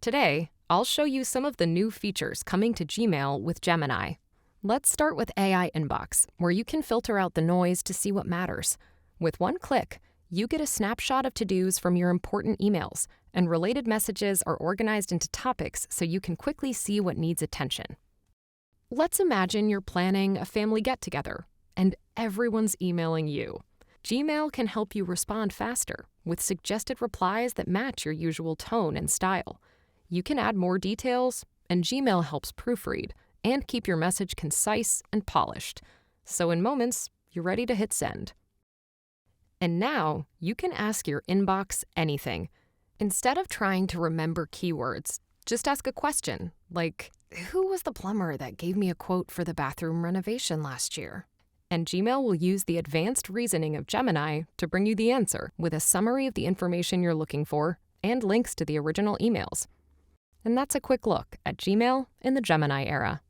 Today, I'll show you some of the new features coming to Gmail with Gemini. Let's start with AI Inbox, where you can filter out the noise to see what matters. With one click, you get a snapshot of to-dos from your important emails, and related messages are organized into topics so you can quickly see what needs attention. Let's imagine you're planning a family get-together, and everyone's emailing you. Gmail can help you respond faster with suggested replies that match your usual tone and style. You can add more details, and Gmail helps proofread and keep your message concise and polished. So in moments, you're ready to hit send. And now, you can ask your inbox anything. Instead of trying to remember keywords, just ask a question like, who was the plumber that gave me a quote for the bathroom renovation last year? And Gmail will use the advanced reasoning of Gemini to bring you the answer with a summary of the information you're looking for and links to the original emails. And that's a quick look at Gmail in the Gemini era.